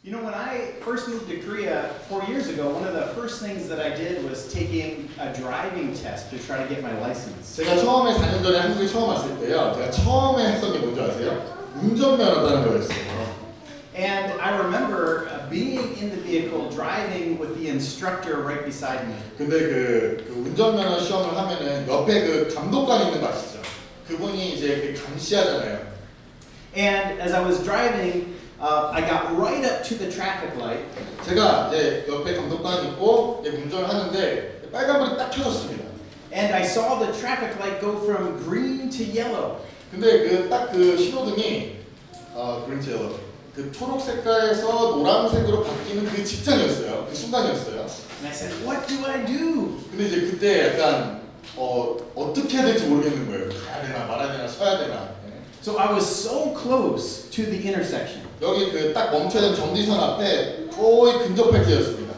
You know, when I first moved to Korea 4 years ago, one of the first things that I did was taking a driving test to try to get my license. 제가 처음에 4년 전에 한국에 처음 왔을 때요. 제가 처음에 했던 게 뭔지 아세요? 운전면허 따는 거였어요. And I remember being in the vehicle, driving with the instructor right beside me. 근데 그 운전면허 시험을 하면은 옆에 그 감독관 있는 거 아시죠? 그분이 이제 그 감시하잖아요. And as I was driving, I got right up to the traffic light. 제가 이제 옆에 감독관이 있고 이제 운전을 하는데 빨간불이 딱 켜졌습니다. And I saw the traffic light go from green to yellow. 근데 그 딱 그 신호등이 green to yellow. 그 초록 색깔에서 노란색으로 바뀌는 그 직전이었어요. 그 순간이었어요. And I said, "What do I do?" 근데 이제 그때 약간 어떻게 해야 될지 모르겠는 거예요. 가야 되나 말아야 되나 서야 되나. So I was so close to the intersection. 여기 그 딱 멈춰야 되는 정지선 앞에 거의 근접할 때였습니다.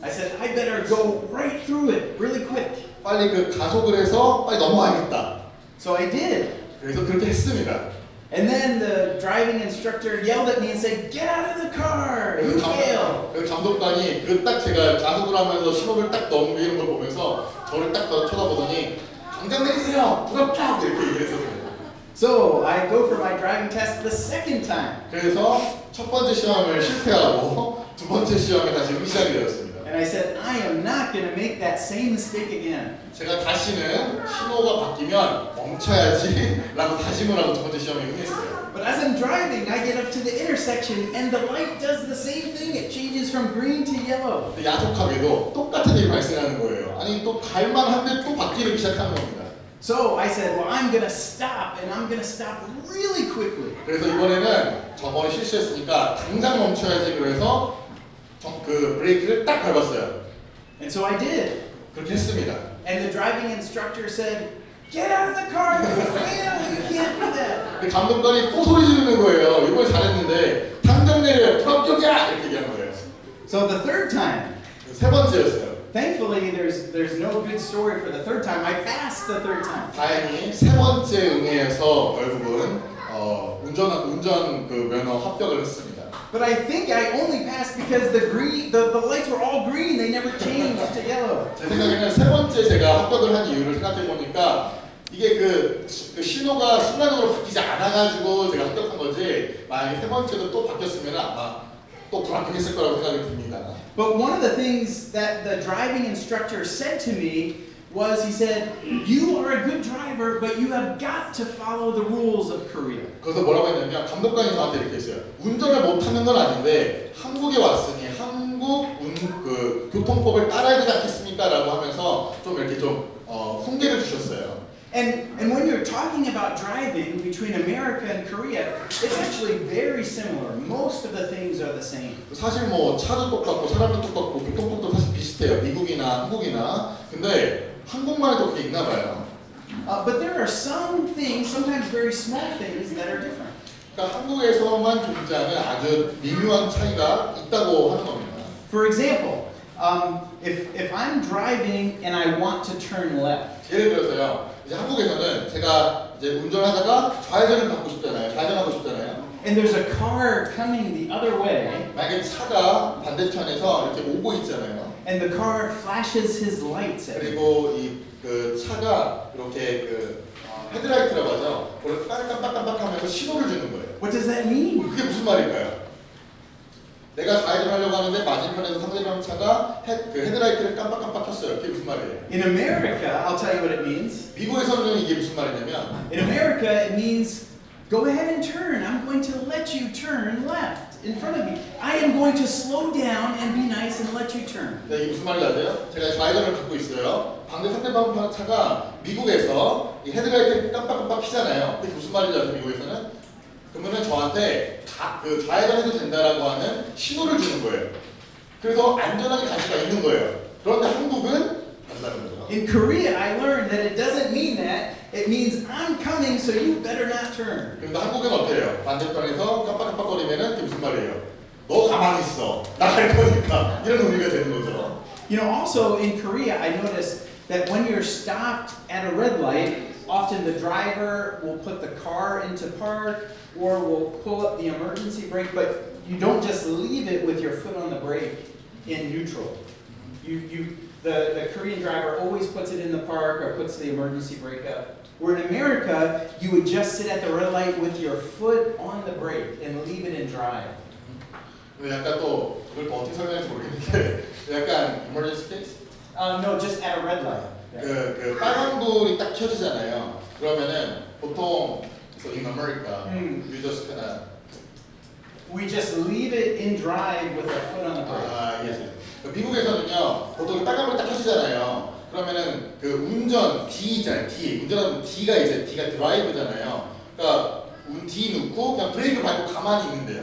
I said, "I better go right through it, really quick." 빨리 그 가속을 해서 빨리 넘어가야겠다. So I did. 그래서 그렇게 했습니다. And then the driving instructor yelled at me and said, "Get out of the car! You failed!" 그 감독관이 그 딱 제가 가속을 하면서 신호를 딱 넘기는 걸 보면서 저를 딱 쳐다보더니 당장 내리세요! 부럽다! 이렇게 얘기했었어요. So I go for my driving test the second time. 그래서 첫 번째 시험을 실패하고 두 번째 시험에 다시 시작이 되었습니다. And I said, "I am not going to make that same mistake again." 제가 다시는 신호가 바뀌면 멈춰야지 라고 다짐을 하고 두 번째 시험에 응했어요. But as I'm driving, I get up to the intersection and the light does the same thing. It changes from green to yellow. 근데 야속하게도 똑같은 일이 발생하는 거예요. 아니 또 갈만한데 또 바뀌기 시작하는 겁니다. So I said, "Well, I'm going to stop, and I'm going to stop really quickly." 그래서 이번에는 저번에 실수했으니까 당장 멈춰야지 그래서 그 브레이크를 딱 밟았어요. And so I did. 그렇게 했습니다. And the driving instructor said, "Get out of the car! You failed! You can't do that!" 근데 감독관이 또 소리 지르는 거예요. 이번에 잘했는데 당장 내려! 불합격이야! 이렇게 얘기한 거예요. So the third time, 세 번째였어요. thankfully there's no good story for the third time. I passed the third time. 다행히 세 번째 응애에서 결국은 운전 그 면허 합격을 했습니다. But I think I only passed because the lights were all green. They never changed to yellow. 제 생각에는 세 번째 제가 합격을 한 이유를 생각해 보니까 이게 그 신호가 순간적으로 바뀌지 않아가지고 제가 합격한 거지 만약에 세 번째도 또 바뀌었으면 아마 또 불합격했을 거라고 생각이 듭니다. But one of the things that the driving instructor said to me was, he said, "You are a good driver, but you have got to follow the rules of Korea." 그래서 뭐라고 했냐면 감독관이 저한테 이렇게 했어요. 운전을 못하는 건 아닌데 한국에 왔으니 한국 그 교통법을 따라야 되지 않겠습니까? 라고 하면서 좀 이렇게 좀 훈계를 주셨어요. And when you're talking about driving between America and Korea, it's actually very similar. Most of the things are the same. 사실 뭐 차도 똑같고 사람도 똑같고 교통법도 사실 비슷해요. 미국이나 한국이나. 근데 한국말도 그게 있나 봐요. But there are some things, sometimes very small things, that are different. 그러니까 한국에서만 존재하는 아주 미묘한 차이가 있다고 하는 겁니다. For example, if I'm driving and I want to turn left. 예를 들어서요. 이제 한국에서는 제가 이제 운전하다가 좌회전을 받고 싶잖아요. 좌회전하고 싶잖아요. And there's a car coming the other way. 만약에 차가 반대편에서 이렇게 오고 있잖아요. And the car flashes his lights at me. 그리고 이 그 차가 이렇게 그 헤드라이트라고 하죠. 그걸 깜빡깜빡하면서 신호를 주는 거예요. What does that mean? 그게 무슨 말일까요? 내가 좌회전하려고 하는데 맞은편에서 상대방 차가 그 헤드라이트를 깜빡깜빡 켰어요. 그게 무슨 말이에요? In America, I'll tell you what it means. 미국에서는 이게 무슨 말이냐면 In America, it means go ahead and turn. I'm going to let you turn left in front of me. I am going to slow down and be nice and let you turn. 네, 이게 무슨 말인지 아세요? 제가 좌회전을 갖고 있어요. 방금 상대방 차가 미국에서 이 헤드라이트를 깜빡깜빡 켜잖아요. 그게 무슨 말인지 아세요? 미국에서는? 그러면은 저한테 그 좌회전해도 된다라고 하는 신호를 주는 거예요. 그래서 안전하게 갈 수가 있는 거예요. 그런데 한국은 다르다는 거죠. In Korea, I learned that it doesn't mean that. It means I'm coming, so you better not turn. 그런데 한국은 어때요? 반대편에서 깜빡깜빡거리면은 그게 무슨 말이에요? 너 가만히 있어. 나 갈 거니까. 이런 의미가 되는 거죠. You know, also in Korea, I noticed that when you're stopped at a red light, often the driver will put the car into park or will pull up the emergency brake, but you don't just leave it with your foot on the brake in neutral. The Korean driver always puts it in the park or puts the emergency brake up. Where in America, you would just sit at the red light with your foot on the brake and leave it in drive. 근데 약간 또 그걸 또 어떻게 설명할지 모르겠는데 약간 emergency case? No, just at a red light. 그 빨간불이 딱 켜지잖아요. 그러면은 보통 so in America, you just kinda We just leave it in drive with our foot on the brake. 아, 예. 미국에서는요, 보통 빨간불 딱 켜지잖아요. 그러면은 그 운전 D 있잖아요. D 운전하면 D가 이제 D가 드라이브잖아요. 그러니까 D 넣고 그냥 브레이크 밟고 가만히 있는데요.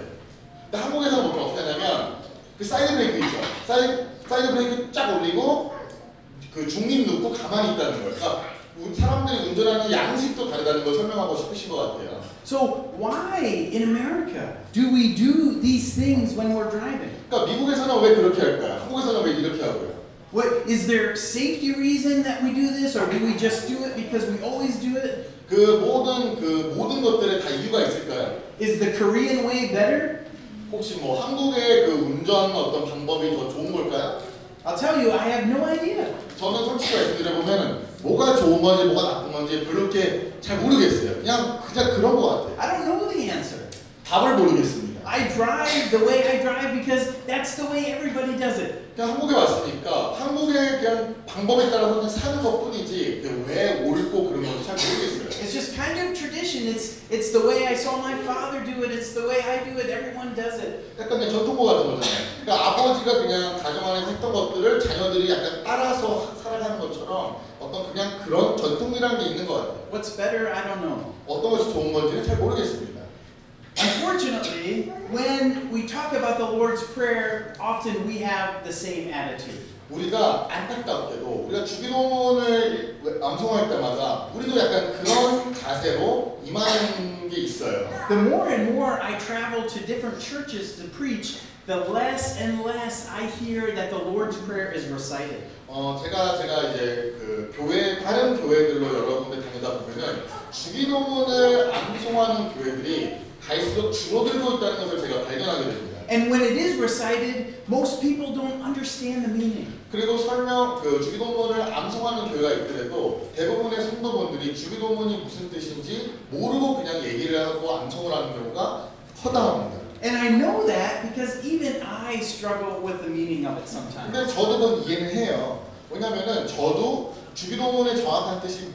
근데 한국에서는 보통 어떻게 하냐면 그 사이드 브레이크 있죠. 사이드 브레이크 쫙 올리고 그 중립 넣고 가만히 있다는 거예요. 그러니까 사람들이 운전하는 양식도 다르다는 걸 설명하고 싶으신 것 같아요. So why in America do we do these things when we're driving? 그러니까 미국에서는 왜 그렇게 할까요? 한국에서는 왜 이렇게 하고요? What is there safety reason that we do this, or do we just do it because we always do it? 그 모든 것들에 다 이유가 있을까요? Is the Korean way better? 혹시 뭐 한국의 그 운전 어떤 방법이 더 좋은 걸까요? I'll tell you, I have no idea. 저는 솔직히 말씀드려보면 뭐가 좋은 건지 뭐가 나쁜 건지 별로 그렇게 잘 모르겠어요. 그냥 그런 것 같아요. I don't know the answer. 답을 모르겠습니다. I drive the way I drive because that's the way everybody does it. 그냥 한국에 왔으니까 한국의 그냥 방법에 따라서 그냥 사는 것뿐이지 왜 옳고 그런 건지 잘 모르겠어요. It's just kind of tradition. It's the way I saw my father do it. It's the way I do it. Everyone does it. 약간 그냥 전통고 같은 거잖아요. 그러니까 아버지가 그냥 가정 안에서 했던 것들을 자녀들이 약간 따라서 살아가는 것처럼 어떤 그냥 그런 전통이라는 게 있는 것 같아요. What's better? I don't know. 어떤 것이 좋은 건지는 잘 모르겠습니다. Unfortunately, when we talk about the Lord's Prayer, often we have the same attitude. 우리가 안타깝게도 우리가 주기도문을 암송할 때마다 우리도 약간 그런 자세로 임하는 게 있어요. The more and more I travel to different churches to preach, the less and less I hear that the Lord's Prayer is recited. 제가 이제 그 다른 교회들로 여러 군데 다니다 보면은 주기도문을 암송하는 교회들이 갈수록 줄어들고 있다는 것을 제가 발견하게 됩니다. And when it is recited, most people don't understand the meaning. 그리고 주기도문을 암송하는 교회가 있더라도 대부분의 성도분들이 주기도문이 무슨 뜻인지 모르고 그냥 얘기를 하고 암송을 하는 경우가 허다합니다. And I know that because even I struggle with the meaning of it sometimes. 근데 저도 그건 이해는 해요. 왜냐면은 저도 주기도문의 정확한 뜻이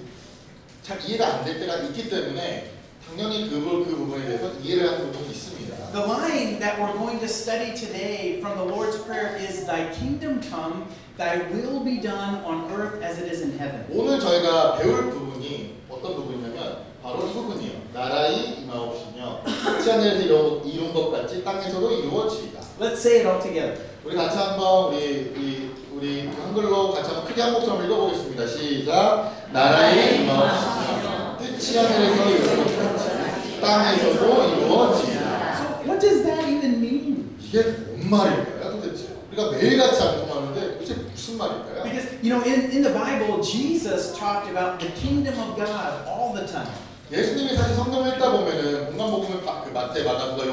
잘 이해가 안 될 때가 있기 때문에 당연히 그 부분에 대해서 이해를 하는 부분이 있습니다. The line that we're going to study today from the Lord's Prayer is Thy kingdom come, Thy will be done on earth as it is in heaven. 오늘 저희가 배울 부분이 어떤 부분이냐면 바로 이 부분이에요. 나라의 임하옵시며 하늘에서 이룬 것 같이 땅에서도 이루어지리다. Let's say it all together. 우리 같이 한번 우리 한글로 같이 한번 크게 한 목소리로 읽어보겠습니다. 시작. 나라의 임하옵시며 뜻이 하늘에서 이룬 것 같이 땅에서도 이루어지리다. So what does that even mean? 이게 뭔 말일까요, 도대체? 우리가 매일같이 암송하는데 도대체 무슨 말일까요? Because in the Bible, Jesus talked about the kingdom of God all the time. 예수님이 사실 성경을 읽다 보면은 공간복음을 그 마태, 마가복음,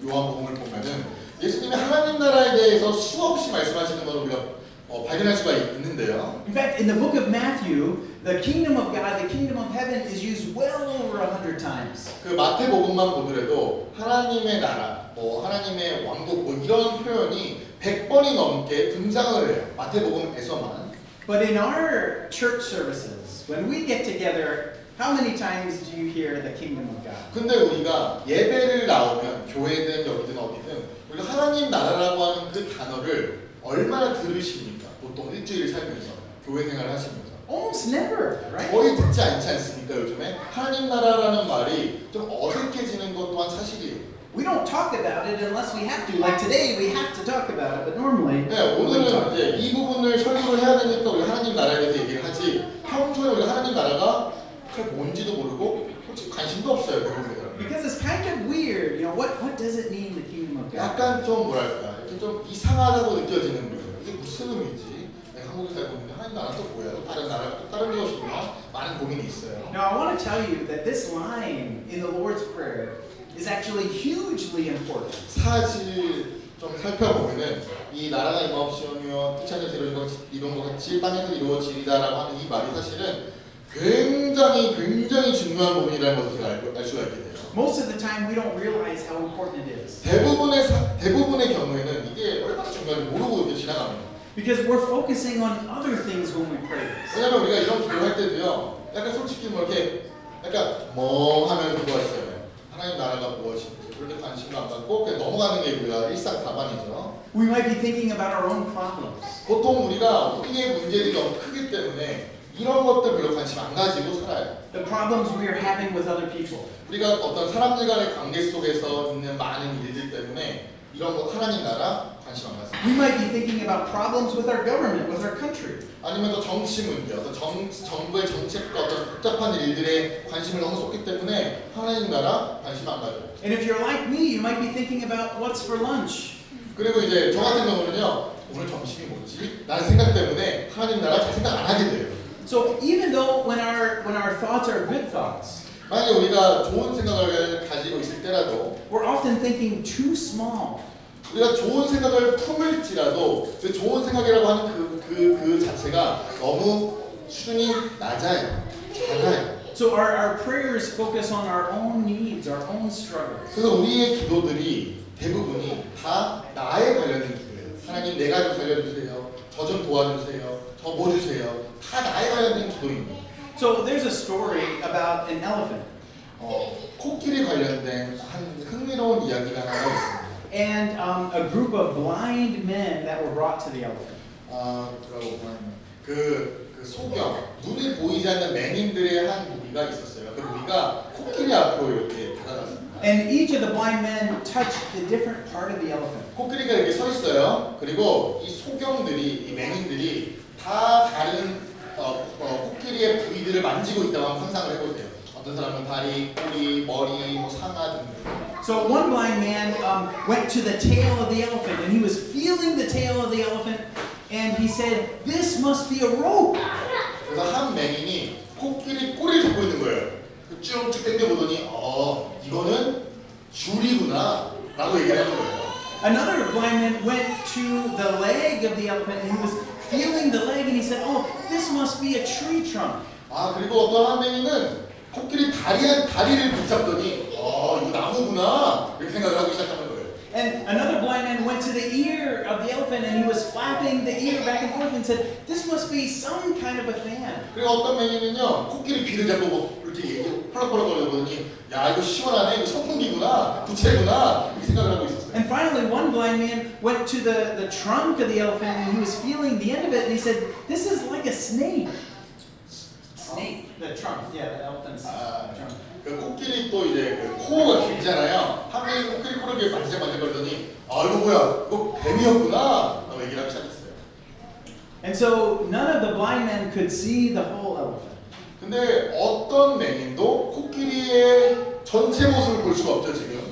요한복음을 보면은 예수님이 하나님 나라에 대해서 수없이 말씀하시는 걸 우리가 발견할 수가 있는데요. In fact, in the book of Matthew, the kingdom of God, the kingdom of heaven is used well over 100 times. 그 마태복음만 보더라도 하나님의 나라, 하나님의 왕국 이런 표현이 100번이 넘게 등장을 해요. 마태복음에서만. But in our church services, when we get together, how many times do you hear the kingdom of God? 근데 우리가 예배를 나오면 교회든 여기든 어디든 우리가 하나님 나라라고 하는 그 단어를 얼마나 들으십니까? 보통 일주일 살면서 교회 생활 하시면서 Almost never, right? 거의 듣지 않지 않습니까? 요즘에 하나님 나라라는 말이 좀 어색해지는 것 또한 사실이에요. We don't talk about it unless we have to. Like today, we have to talk about it, but normally 네, 오늘은 이제 이 부분을 설교를 해야 되니까 우리 하나님 나라에 대해서 얘기를 하지. 평소에 우리 하나님 나라가 잘 뭔지도 모르고 솔직히 관심도 없어요, 대부분. because it's kind of weird. You know, what does it mean, the kingdom of God? 약간 좀 뭐랄까 이렇게 좀 이상하다고 느껴지는 거예요. 이게 무슨 의미지? 내가 한국에 살고 있는데 하나님 나라 또 뭐야? 또 다른 나라가 또 다른 것이구나? 많은 고민이 있어요. Now, I want to tell you that this line in the Lord's Prayer is actually hugely important. 사실 좀 살펴보면은 이 나라가 임하옵시며 뜻이 하늘에서 이룬 것 같이 땅에서 이루어지리다라고 하는 이 말이 사실은 굉장히 중요한 부분이라는 것을 제가 알 수가 있게 돼요. Most of the time we don't realize how important it is. 대부분의 경우에는 이게 얼마나 중요한지 모르고 이렇게 지나갑니다. Because we're focusing on other things when we pray this. 왜냐면 우리가 이런 기도할 때도요, 약간 솔직히 뭐 이렇게 약간 멍하면 기도하시잖아요. 하나님 나라가 무엇인지 그렇게 관심도 안 갖고 그냥 넘어가는 게 우리가 일상다반이죠. We might be thinking about our own problems. 보통 우리가 우리의 문제들이 너무 크기 때문에 이런 것들 별로 관심 안 가지고 살아요. The problems we are having with other people. 우리가 어떤 사람들 간의 관계 속에서 있는 많은 일들 때문에 이런 거 하나님 나라 관심 안 가져요. We might be thinking about problems with our government, with our country. 아니면 또 정치 문제, 어떤 정부의 정책과 어떤 복잡한 일들에 관심을 너무 쏟기 때문에 하나님 나라 관심 안 가져요. And if you're like me, you might be thinking about what's for lunch. 그리고 이제 저 같은 경우는요, 오늘 점심이 뭐지? 라는 생각 때문에 하나님 나라 잘 생각 안 하게 돼요. So even though when our thoughts are good thoughts, 만약에 우리가 좋은 생각을 가지고 있을 때라도 we're often thinking too small. 우리가 좋은 생각을 품을지라도 그 좋은 생각이라고 하는 그 자체가 너무 수준이 낮아요. 작아요. So our prayers focus on our own needs, our own struggles. 그래서 우리의 기도들이 대부분이 다 나에 관련된 기도예요. 하나님 내가 좀 살려주세요. 저 좀 도와주세요. 저 뭐 주세요. 다 나에 관련된 기도입니다. So there's a story about an elephant. 코끼리 관련된 한 흥미로운 이야기가 하나 있습니다. And a group of blind men that were brought to the elephant. 그 소경, 눈이 보이지 않는 맹인들의 한 무리가 있었어요. 그 무리가 코끼리 앞으로 이렇게 다가갔습니다. And each of the blind men touched a different part of the elephant. 코끼리가 이렇게 서 있어요. 그리고 이 소경들이, 이 맹인들이 다 다른 코끼리의 부위들을 만지고 있다고 한번 상상을 해보세요. 어떤 사람은 다리, 꼬리, 머리, 뭐 상하 등등. So one blind man went to the tail of the elephant, and he was feeling the tail of the elephant, and he said, "This must be a rope." 그래서 한 맹인이 코끼리 꼬리를 잡고 있는 거예요. 쭉쭉 당겨보더니, 이거는 줄이구나라고 얘기를 하는 거예요. Another blind man went to the leg of the elephant, and he was feeling the leg, and he said, "Oh, this must be a tree trunk." 그리고 어떤 한 맹인은 코끼리 다리를 붙잡더니 이거 나무구나 이렇게 생각을 하기 시작하는 거예요. And another blind man went to the ear of the elephant and he was flapping the ear back and forth and said, "This must be some kind of a fan." 그리고 어떤 맹인은요 코끼리 귀를 잡고 이렇게 펄럭펄럭거리더니 야 이거 시원하네 이거 선풍기구나 부채구나 이렇게 생각을 하고 있었어요. And finally, one blind man went to the trunk of the elephant and he was feeling the end of it and he said, "This is like a snake." Snake. The trunk. Yeah, the elephant's trunk. 그 코끼리 또 이제 그 코가 길잖아요. 한 명이 코끼리 코를 이렇게 만지작만지작거리더니 이거 뭐야 이거 뱀이었구나 라고 얘기를 하기 시작했어요. And so none of the blind men could see the whole elephant. 근데 어떤 맹인도 코끼리의 전체 모습을 볼 수가 없죠 지금.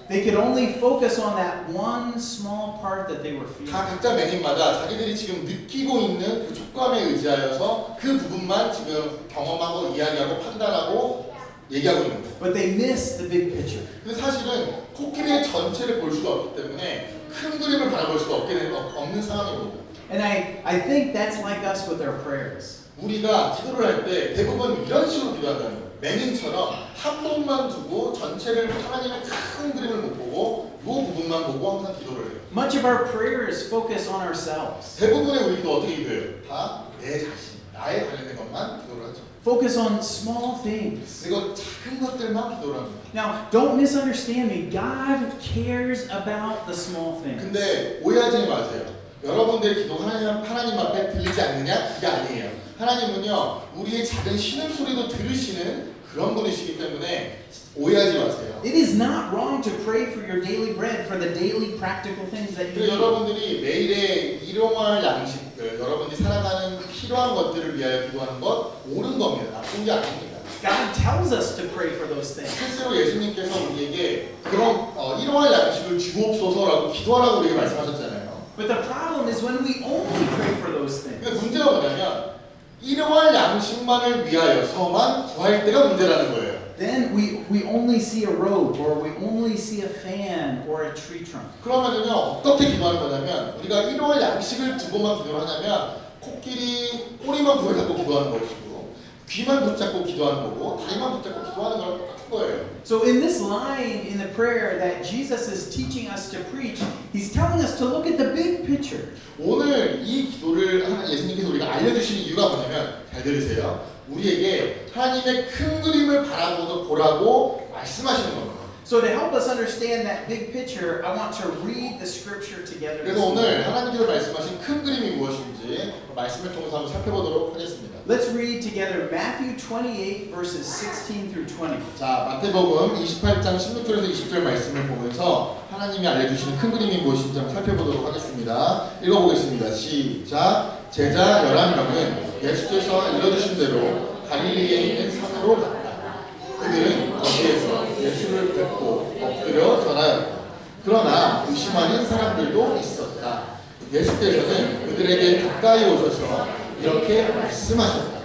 They could only focus on that one small part that they were feeling. 다 각자 맹인마다 자기들이 지금 느끼고 있는 그 촉감에 의지하여서 그 부분만 지금 경험하고 이야기하고 판단하고 얘기하고 있는 거예요. But they missed the big picture. 근데 사실은 코끼리의 전체를 볼 수가 없기 때문에 큰 그림을 바라볼 수가 없는 상황입니다. And I think that's like us with our prayers. 우리가 기도를 할 때 대부분 이런 식으로 기도한다는 거예요. 맹인처럼 한 번만 두고 전체를 하나님의 큰 그림을 못 보고 이 부분만 보고 항상 기도를 해요. Much of our prayers focus on ourselves. 대부분의 우리 기도 어떻게 기도해요? 다 내 자신, 나에 관련된 것만 기도를 하죠. Focus on small things. 그리고 작은 것들만 기도를 합니다. Now, don't misunderstand me. God cares about the small things. 근데 오해하지 마세요. 여러분들의 기도 하나님 앞에 들리지 않느냐? 그게 아니에요. 하나님은요 우리의 작은 신음소리도 들으시는 그런 분이시기 때문에 오해하지 마세요. It is not wrong to pray for your daily bread, for the daily practical things that you need. 여러분들이 매일의 일용할 양식들, 여러분들이 살아가는 필요한 것들을 위하여 기도하는 것 옳은 겁니다. 나쁜 게 아닙니다. God tells us to pray for those things. 실제로 예수님께서 우리에게 그런 일용할 양식을 주옵소서라고 기도하라고 우리에게 말씀하셨잖아요. But the problem is when we only pray for those things. 근데 문제가 뭐냐면 일용할 양식만을 위하여서만 구할 때가 문제라는 거예요. then we only see a robe or we only see a fan or a tree trunk. 그러면은요 어떻게 기도하는 거냐면 우리가 일월 양식을 두고만 기도를 하냐면 코끼리 꼬리만 부여잡고 기도하는 것이고 귀만 붙잡고 기도하는 거고 다리만 붙잡고 기도하는 거랑 똑같은 거예요. So in this line in the prayer that Jesus is teaching us to preach, he's telling us to look at the big picture. 오늘 이 기도를 하는 예수님께서 우리가 알려주시는 이유가 뭐냐면 잘 들으세요. 우리에게 하나님의 큰 그림을 보라고 말씀하시는 겁니다. So to help us understand that big picture, I want to read the scripture together. 그래서 오늘 하나님께서 말씀하신 큰 그림이 무엇인지 말씀을 통해서 한번 살펴보도록 하겠습니다. Let's read together Matthew 28 verses 16 through 20. 자, 마태복음 28장 16절에서 20절 말씀을 보면서 하나님이 알려주시는 큰 그림이 무엇인지 한번 살펴보도록 하겠습니다. 읽어보겠습니다. 시작. 제자 11명은 예수께서 일러주신 대로 갈릴리에 있는 산으로 갔다. 그들은 거기에서 예수를 뵙고 엎드려 절하였다. 그러나 의심하는 사람들도 있었다. 예수께서는 그들에게 가까이 오셔서 이렇게 말씀하셨다.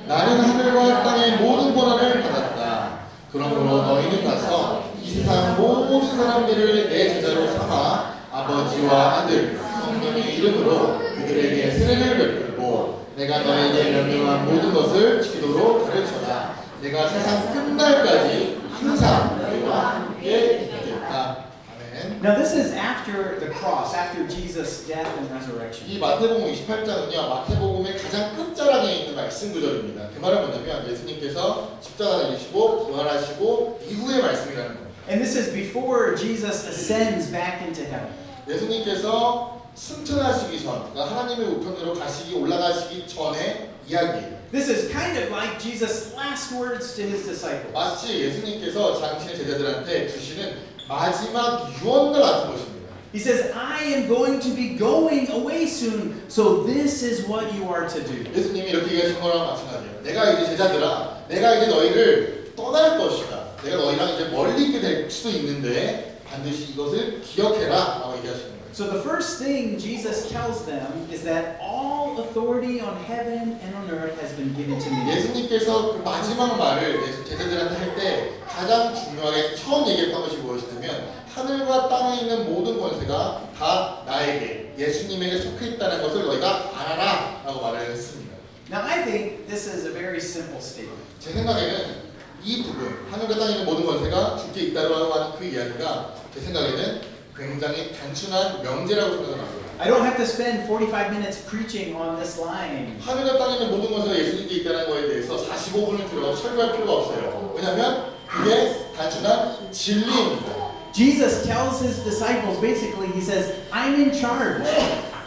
나는 하늘과 땅의 모든 권한을 받았다. 그러므로 너희는 가서 이 세상 모든 사람들을 내 제자로 삼아 아버지와 아들, 성령의 이름으로 그들에게 세례를 베풀고 내가 너에게 명령한 모든 것을 지키도록 가르쳐라. 내가 세상 끝날까지 항상 너희와 함께 있겠다. 아멘. Now this is after the cross, after Jesus' death and resurrection. 이 마태복음 28장은요 마태복음의 가장 끝자락에 있는 말씀 구절입니다. 그 말은 뭐냐면 예수님께서 십자가 달리시고 부활하시고 이후의 말씀이라는 겁니다. And this is before Jesus ascends back into heaven. 예수님께서 승천하시기 전, 그러니까 하나님의 우편으로 올라가시기 전의 이야기예요. This is kind of like Jesus' last words to his disciples. 마치 예수님께서 당신의 제자들한테 주시는 마지막 유언과 같은 것입니다. He says, I am going to be going away soon, so this is what you are to do. 예수님이 이렇게 얘기하신 거랑 마찬가지예요. 내가 이제 제자들아, 내가 이제 너희를 떠날 것이다. 내가 너희랑 이제 멀리 있게 될 수도 있는데 반드시 이것을 기억해라 라고 얘기하시는 거예요. So the first thing Jesus tells them is that all authority on heaven and on earth has been given to me. 예수님께서 그 마지막 말을 제자들한테 할 때 가장 중요하게 처음 얘기했던 것이 무엇이냐면 하늘과 땅에 있는 모든 권세가 다 나에게 예수님에게 속해 있다는 것을 너희가 알아라 라고 말을 했습니다. Now I think this is a very simple statement. 제 생각에는 이 부분 하늘과 땅에 있는 모든 권세가 주께 있다고 하는 그 이야기가 제 생각에는 굉장히 단순한 명제라고 생각합니다. I don't have to spend 45 minutes preaching on this line. 하늘과 땅에 있는 모든 권세가 예수님께 있다는 것에 대해서 45분을 들어서 설교할 필요가 없어요. 왜냐하면 그게 단순한 진리입니다. Jesus tells his disciples, basically, he says, I'm in charge.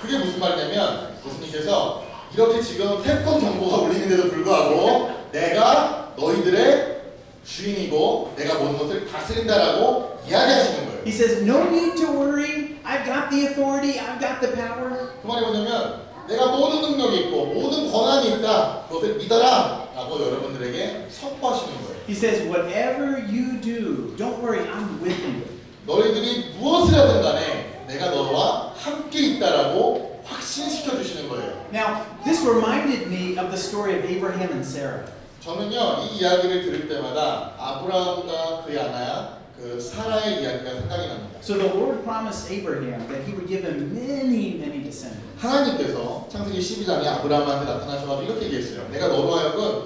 그게 무슨 말이냐면 예수님께서 이렇게 지금 태권 정보가 울리는데도 불구하고 내가 너희들의 주인이고 내가 모든 것을 다스린다라고 이야기하시는 거예요. He says, no need to worry. I've got the authority. I've got the power. 그 말이 뭐냐면 내가 모든 능력이 있고 모든 권한이 있다. 그것을 믿어라 라고 여러분들에게 선포하시는 거예요. He says, whatever you do, don't worry, I'm with you. 너희들이 무엇을 하든 간에 내가 너와 함께 있다라고 확신시켜 주시는 거예요. Now, this reminded me of the story of Abraham and Sarah. 저는요 이 이야기를 들을 때마다 아브라함과 그의 아내야 그 사라의 이야기가 생각이 납니다. So the Lord promised Abraham that he would give him many, many descendants. 하나님께서 창세기 12장에 아브라함한테 나타나셔서 이렇게 얘기했어요. 내가 너로 하여금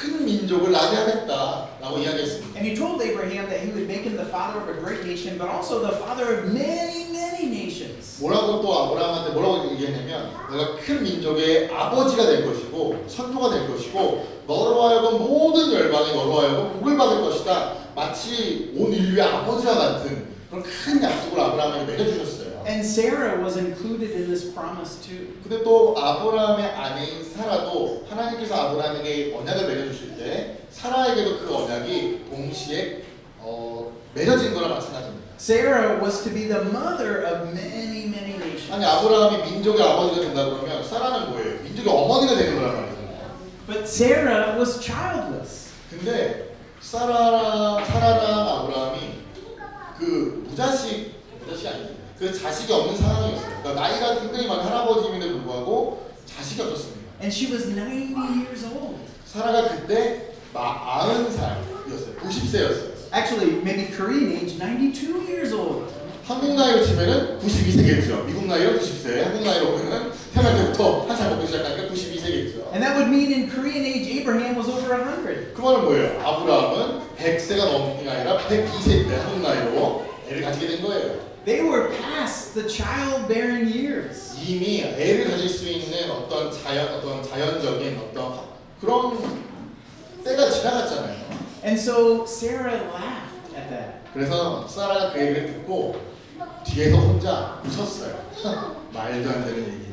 큰 민족을 나게 하겠다라고 이야기했습니다. And he told Abraham that he would make him the father of a great nation, but also the father of many, many nations. 뭐라고 또 아브라함한테 뭐라고 얘기했냐면 내가 큰 민족의 아버지가 될 것이고 선조가 될 것이고 너로 하여금 모든 열방이 너로 하여금 복을 받을 것이다. 마치 온 인류의 아버지와 같은 그런 큰 약속을 아브라함에게 맺어주셨어요. And Sarah was included in this promise too. 근데 또 아브라함의 아내인 사라도 하나님께서 아브라함에게 언약을 맺어주실 때 사라에게도 그 언약이 동시에 맺어진 거랑 마찬가지입니다. Sarah was to be the mother of many, many nations. 아니 아브라함이 민족의 아버지가 된다 그러면 사라는 뭐예요? 민족의 어머니가 되는 거란 말이잖아요. But Sarah was childless. 근데 사라랑 아브라함이 그 무자식이 아니에요. 그 자식이 없는 상황이었어요. 그러니까 나이가 굉장히 많은 할아버지임에도 불구하고 자식이 없었습니다. And she was 90 years old. 사라가 그때 90살. 90세였어요. Actually, maybe Korean age, 92 years old. 한국 나이로 치면은 92세겠죠. 미국 나이로 90세, 한국 나이로 보면은 태어날 때부터 한 살 먹기 시작하니까 92세겠죠. And that would mean in Korean age, Abraham was over 100. 그 말은 뭐예요? 아브라함은 100세가 넘은 게 아니라 102세 때 한국 나이로 애를 가지게 된 거예요. They were past the childbearing years. 이미 애를 가질 수 있는 어떤 자연적인 어떤 그런 때가 지나갔잖아요. And so Sarah laughed at that. 그래서 사라가 그 얘기를 듣고 뒤에서 혼자 웃었어요. 말도 안 되는 얘기.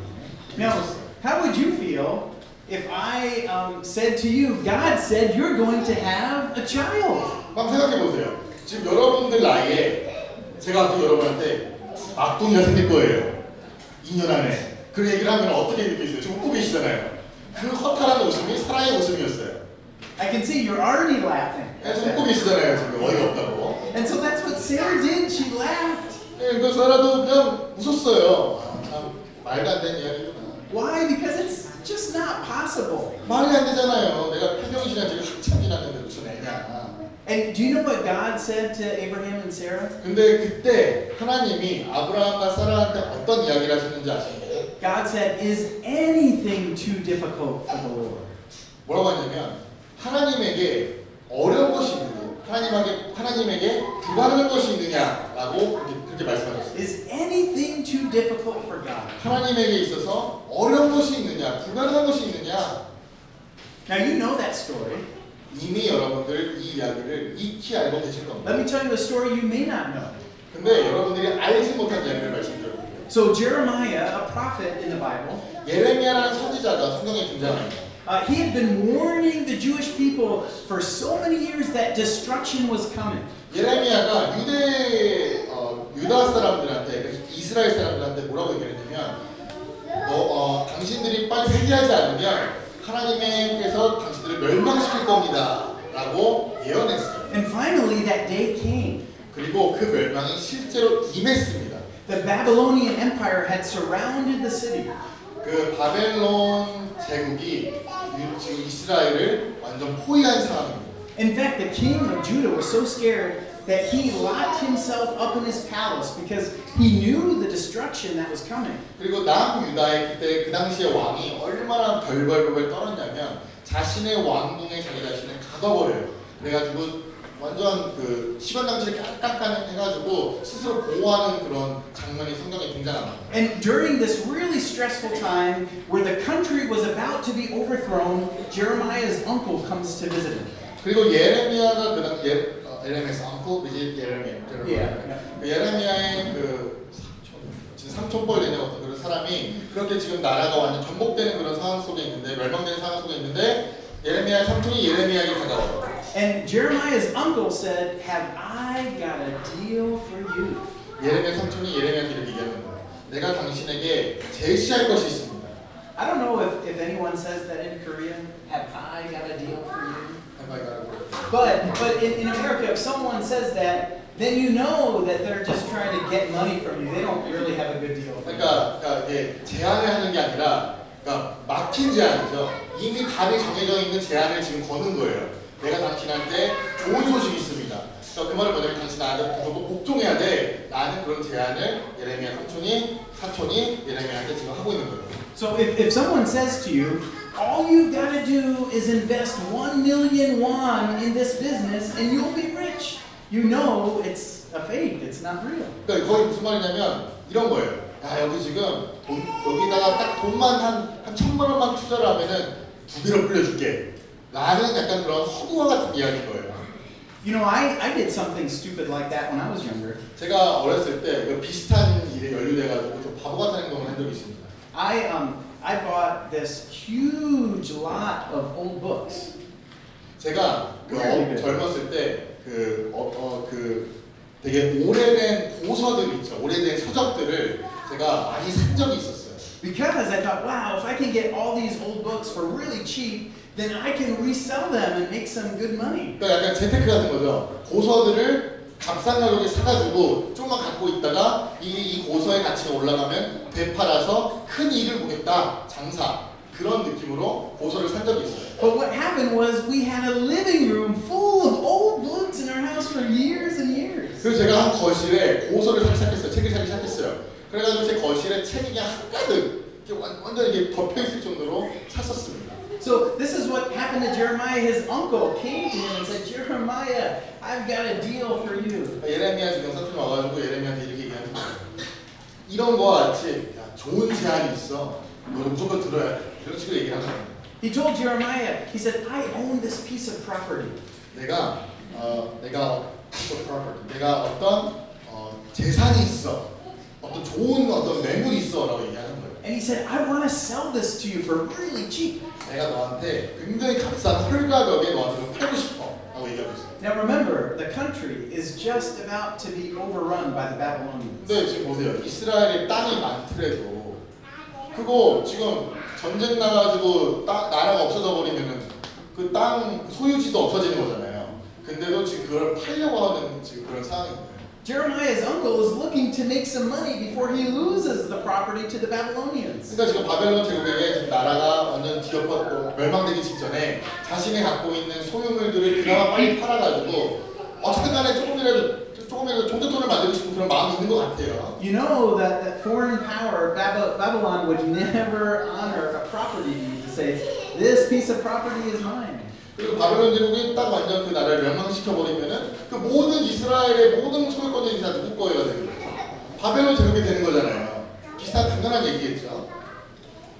Now, how would you feel if I said to you, God said you're going to have a child? 한번 생각해 보세요. 지금 여러분들 나이에 제가 또 여러분한테 막둥이가 생길 거예요. 2년 안에. 그 얘기를 하면 어떻게 느끼세요? 지금 웃고 계시잖아요. 그 허탈한 웃음이 사랑의 웃음이었어요. I can see you're already laughing. 지금 웃고 계시잖아요. 지금 어이가 없다고. And so that's what Sarah did. She laughed. 네, 그 사라도 그냥 웃었어요. 참 말도 안 되는 이야기구나. Why? Because it's just not possible. 말이 안 되잖아요. 내가 폐경 시간 지금 한참 지났는데 무슨 애냐. And do you know what God said to Abraham and Sarah? 근데 그때 하나님이 아브라함과 사라한테 어떤 이야기를 하셨는지 아십니까? God said, "Is anything too difficult for the Lord?" 뭐라고 하냐면 하나님에게 어려운 것이 있느냐, 하나님에게 불가능한 것이 있느냐라고 그렇게 말씀하셨어요. Is anything too difficult for God? 하나님에게 있어서 어려운 것이 있느냐, 불가능한 것이 있느냐. Now you know that story. 이미 여러분들 이 이야기를 익히 알고 계실 겁니다. Let me tell you a story you may not know. 근데 여러분들이 알지 못한 이야기를 말씀드릴게요. So Jeremiah, a prophet in the Bible, 예레미야라는 선지자가 성경에 등장합니다. he had been warning the Jewish people for so many years that destruction was coming. 예레미야가 유다 사람들한테, 이스라엘 사람들한테 뭐라고 얘기했냐면, 당신들이 빨리 회개하지 않으면 하나님께서 당신들을 멸망시킬 겁니다라고 예언했어요. And finally, that day came. 그리고 그 멸망이 실제로 임했습니다. The Babylonian Empire had surrounded the city. 그 바벨론 제국이 지금 이스라엘을 완전 포위한 상황입니다. In fact, the king of Judah was so scared that he locked himself up in his palace because he knew the destruction that was coming. 그리고 남유다의 그때 그 당시의 왕이 얼마나 벌벌벌 떨었냐면 자신의 왕궁에 자기 자신을 가둬버려요. 그래가지고 완전 그 시간 장치를 깍깍 해가지고 스스로 보호하는 그런 장면이 성경에 등장합니다. And during this really stressful time where the country was about to be overthrown, Jeremiah's uncle comes to visit him. 그리고 예레미야가 그 예레미야's uncle, 예레미야의 그 삼촌뻘 되는 어떤 그런 사람이 그렇게 지금 나라가 완전 전복되는 그런 상황 속에 있는데 멸망되는 상황 속에 있는데 예레미야의 삼촌이 예레미야에게 다가와요. And Jeremiah's uncle said, "Have I got a deal for you?" 예레미야 삼촌이 예레미야한테 이렇게 얘기하는 거예요. 내가 당신에게 제시할 것이 있습니다. I don't know if anyone says that in Korean. Have I got a deal for you? Have I got a deal? But in America, if someone says that, then you know that they're just trying to get money from you. They don't really have a good deal. 그러니까 이게 제안을 하는 게 아니라, 그러니까 막힌 제안이죠. 이미 답이 정해져 있는 제안을 지금 거는 거예요. 내가 당신한테 좋은 소식이 있습니다. 그러니까 그 말은 뭐냐면 당신 나한테 무조건 복종해야 돼. 라는 그런 제안을 예레미야 사촌이 예레미야한테 지금 하고 있는 거예요. So if someone says to you, all you've got to do is invest 1 million won in this business and you'll be rich. You know it's a fake. It's not real. 그러니까 거의 무슨 말이냐면 이런 거예요. 야 여기 지금 여기다가 딱 돈만 한 1,000만 원만 투자를 하면은 2배로 불려줄게. 라는 약간 그런 허구와 같은 이야기인 거예요. You know, I did something stupid like that when I was younger. 제가 어렸을 때 그 비슷한 일에 연루돼가지고 좀 바보 같은 행동을 한 적이 있습니다. I bought this huge lot of old books. 제가 젊었을 때 되게 오래된 고서들 있죠. 오래된 서적들을 제가 많이 산 적이 있었어요. Because I thought, wow, if I can get all these old books for really cheap, then I can resell them and make some good money. 그러니까 약간 재테크 같은 거죠. 고서들을 값싼 가격에 사가지고 조금만 갖고 있다가 이 고서의 가치가 올라가면 되팔아서 큰 이익을 보겠다. 장사. 그런 느낌으로 고서를 산 적이 있어요. But what happened was we had a living room full of old house for years and years. 그래서 제가 한 거실에 고서를 사기 시작했어요. 책을 사기 시작했어요. 그래가지고 제 거실에 책이 그냥 한가득 완전 이게 덮여 있을 정도로 샀었습니다. So this is what happened to Jeremiah. His uncle came to him and said, Jeremiah, I've got a deal for you. 예레미야 지금 사촌이 와가지고 예레미야한테 이렇게 얘기하는 거예요. 이런 거와 같이 야, 좋은 제안이 있어. 너 무조건 들어야 돼. 이런 식으로 얘기를 하는 거예요. He told Jeremiah, he said, I own this piece of property. 내가 어떤 재산이 있어. 어떤 좋은 어떤 매물이 있어라고 얘기하는 거예요. And he said, I want to sell this to you for really cheap. 내가 너한테 굉장히 값싼 헐가격에 너한테 팔고 싶어라고 얘기하고 있어요. Now remember, the country is just about to be overrun by the Babylonians. 근데 지금 보세요. 이스라엘의 땅이 많더라도 그거 지금 전쟁 나가지고 나라가 없어져 버리면은 그 땅 소유지도 없어지는 거잖아요. 근데도 지금 그걸 팔려고 하는 지금 그런 상황인 거예요. Jeremiah's uncle is looking to make some money before he loses the property to the Babylonians. 그러니까 지금 바벨론 제국에게 지금 나라가 완전 뒤엎어지고 멸망되기 직전에 자신이 갖고 있는 소유물들을 그나마 빨리 팔아가지고 어쨌든 간에 조금이라도 종잣돈을 만들고 싶은 그런 마음이 있는 것 같아요. You know that foreign power, Babylon, would never honor a property deed to say, this piece of property is mine. 그리고 바벨론 제국이 딱 완전 그 나라를 멸망시켜 버리면은 그 모든 이스라엘의 모든 소유권들이 다 누구 거예요 되는 거예요. 바벨론 제국이 되는 거잖아요. 비슷한 당연한 얘기겠죠.